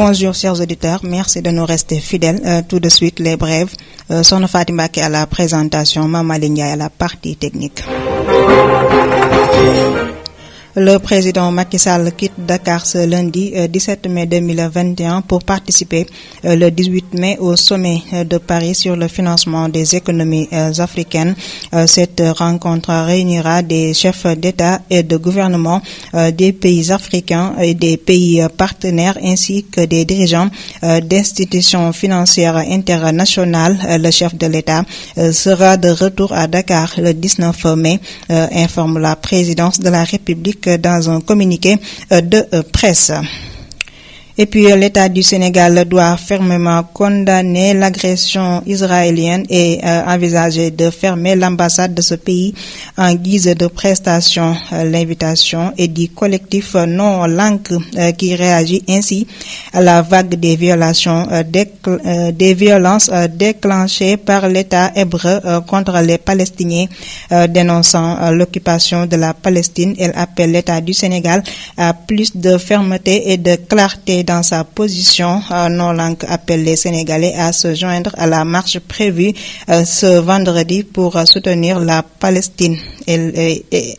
Bonjour chers auditeurs, merci de nous rester fidèles. Tout de suite les brèves. Sokhna Faty Mbacké à la présentation, Mame Aly Ndiaye à la partie technique. Le président Macky Sall quitte Dakar ce lundi 17 mai 2021 pour participer le 18 mai au sommet de Paris sur le financement des économies africaines. Cette rencontre réunira des chefs d'État et de gouvernement des pays africains et des pays partenaires ainsi que des dirigeants d'institutions financières internationales. Le chef de l'État sera de retour à Dakar le 19 mai, informe la présidence de la République dans un communiqué de presse. Et puis l'État du Sénégal doit fermement condamner l'agression israélienne et envisager de fermer l'ambassade de ce pays en guise de prestation. L'invitation est du collectif Non Langue qui réagit ainsi à la vague des violences déclenchées par l'État hébreu contre les Palestiniens, dénonçant l'occupation de la Palestine. Elle appelle l'État du Sénégal à plus de fermeté et de clarté dans sa position. Non Langue appelle les Sénégalais à se joindre à la marche prévue ce vendredi pour soutenir la Palestine. Elle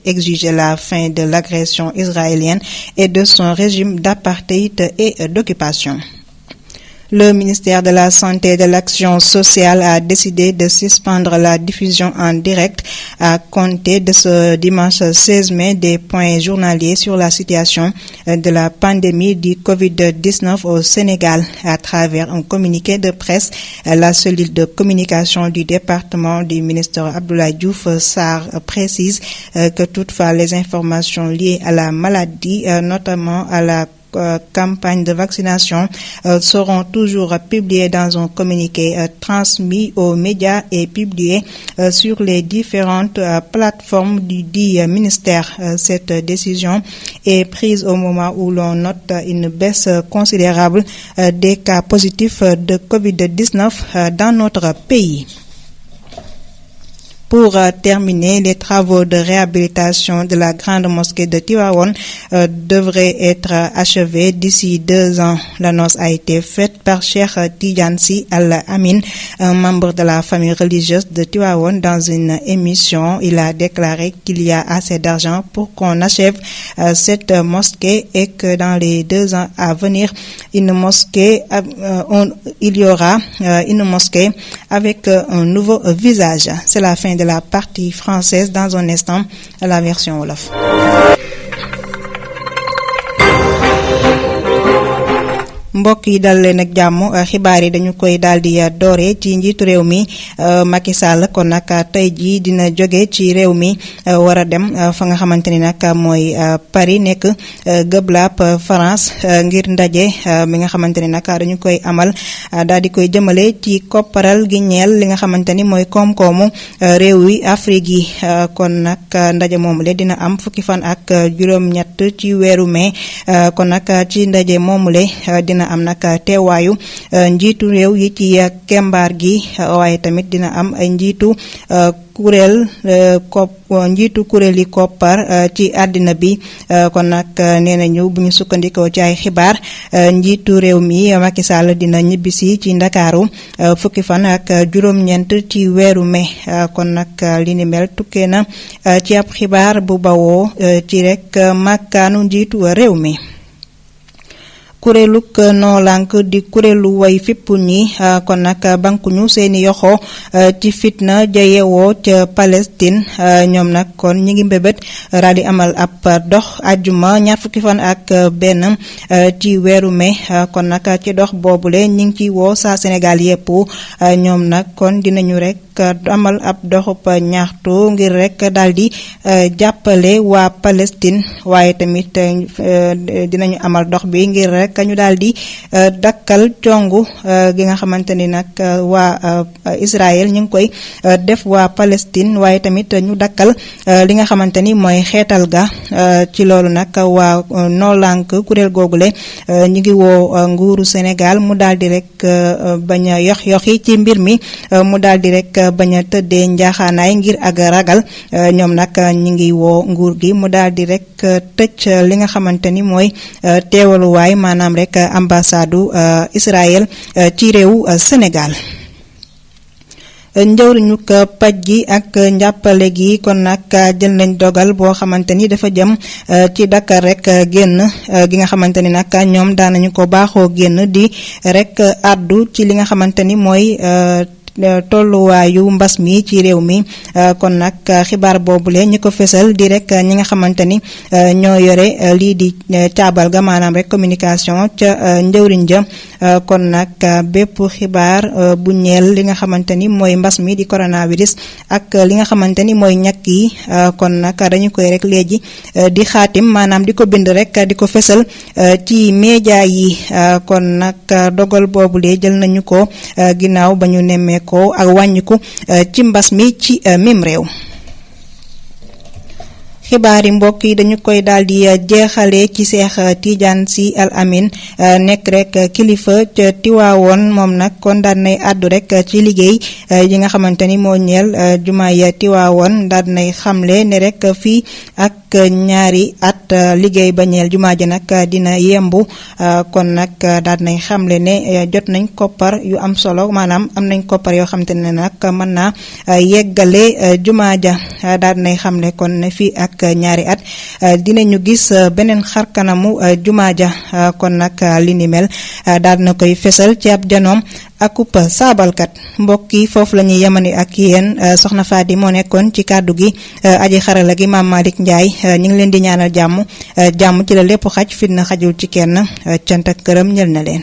exige la fin de l'agression israélienne et de son régime d'apartheid et d'occupation. Le ministère de la Santé et de l'Action sociale a décidé de suspendre la diffusion en direct à compter de ce dimanche 16 mai des points journaliers sur la situation de la pandémie du Covid-19 au Sénégal. À travers un communiqué de presse, la cellule de communication du département du ministre Abdoulaye Diouf Sarr précise que toutefois les informations liées à la maladie, notamment à la campagne de vaccination, seront toujours publiées dans un communiqué transmis aux médias et publié sur les différentes plateformes du dit ministère. Cette décision est prise au moment où l'on note une baisse considérable des cas positifs de Covid-19 dans notre pays. Pour terminer, les travaux de réhabilitation de la grande mosquée de Tivaouane devraient être achevés d'ici 2 ans. L'annonce a été faite par Cheikh Tidiane Sy Al Amin, un membre de la famille religieuse de Tivaouane. Dans une émission, il a déclaré qu'il y a assez d'argent pour qu'on achève cette mosquée et que dans les 2 ans à venir, il y aura une mosquée avec un nouveau visage. C'est la fin de la partie française. Dans un instant, la version wolof. mbokk yi dal leen ak jàmm. Xibaar yi dañu koy daal di doore ci njiitu réew mi Macky Sall kon nag tey jii dina jóge ci réew mi war a dem fa nga xamante ni nag mooy Paris nekk Gëblab France ngir ndaje mi nga xamante ni nag dañu koy amal daal di koy jëmale ci kopparal gi ñeel li nga xamante ni mooy koom-koomu réew yi Afrique yi. kon nag ndaje moomule dina am fukki fan ak juróom-ñett ci weeru mai. kon nag ci ndaje moomule dina am nag teewaayu njiitu réew yi ci kembaar gi, waaye tamit dina am njiitu njiitu kuréeli koppar ci àddina bi. kon nag nee nañu bu ñu sukkandikoo ci ay xibaar, njiitu réew mi Macky Sall dina ñibbisi ci Ndakaaru fukki fan ak juróom-ñeent ci weeru mai. kon nag li ni mel tukkee na ci ab xibaar bu bawoo ci rek màkkaanu njiitu réew mi. kuréelug Non Langue di kuréelu way fippu ñi kon nag bankuñu seeni yoxo ci fitna ja yewoo ca Palestine. ñoom nag kon ñi ngi mbébét daal di amal ab dox àjjuma 20 fan ak benn ci weeru mai. kon nag ci dox boobule ñi ngi ci woo saa Sénégal yépp. ñoom nag kon dinañu rek amal ab doxub ñaxtu ngir rek daal di jàppale waa Palestine, waaye tamit dinañu amal dox bi ngir rek ñu daal di dakkal congu gi nga xamante ni nag waa Israël ñu ngi koy def waa Palestine, waaye tamit ñu dakkal li nga xamante ni mooy xeetal ga. ci loolu nag waa Non Langue kuréel googule ñu ngi woo nguuru Sénégal mu daal di rek bañ a yox-yoxi ci mbir mi, mu daal di rek bañ a tëddee njaaxaanaay ngir ak ragal ñoom nag ñi ngi woo nguur gi mu daal di rek tëj li nga xamante ni mooy teewaluwaay maanaam rek ambassade Israël ci réew Sénégal. njëwriñu paj gi ak njàppale gi kon nag jël nañ dogal boo xamante ni dafa jëm ci Dakar rek génn gi nga xamante ni nag ñoom daanañu ko baaxoo génn di rek àddu ci li nga xamante ni mooy tolluwaayu mbas mi ci réew mi kon nag xibaar boobule ñi ko fesal di rek ñi nga xamante ni ñoo yore lii di caabal ga maanaam rek communication ca njëwriñ ja kon nag bépp xibaar bu ñeel li nga xamante ni mooy mbas mi di coronavirus ak li nga xamante ni mooy ñàkk yi kon nag dañu koy rek léegi di xaatim maanaam di ko bind rek di ko fesal ci média yi kon nag dogal boobule jël nañu ko ginnaaw ba ñu nemmee ko ak wàññiku ci mbas mi ci mim réew. xibaar yi mbokk yi dañu koy daal di jeexale ci Cheikh Tidiane Sy Al Amine nekk rek kilifa ca Tiwaawoon moom nag kon daan nay àddu rek ci liggéey yi nga xamante ni moo ñeel jumaay Tiwaawoon daan nay xamle ne rek fii ak ñaari at liggéey ba ñeel jumaa ji nag dina yembu kon nag daan nay xamle ne jot nañ koppar yu am solo maanaam am nañ koppar yoo xamante ne nag mën naa yeggale jumaa ja daan nay xamle kon ne fii ak ñaari at dinañu gis beneen xarkanamu jumaa ja kon nag li ni mel daal na koy fesal ci ab janoom akub saabalkat mbokk yi foofu la ñuy yemani ak yéen soxna Fadi moo nekkoon ci kàddu gi aji xarala gi maam Malick Ndiaye ñu ngi leen di ñaanal jàmm ci la lépp xaj fitna xajul ci kenn cant ak këram ñël na leen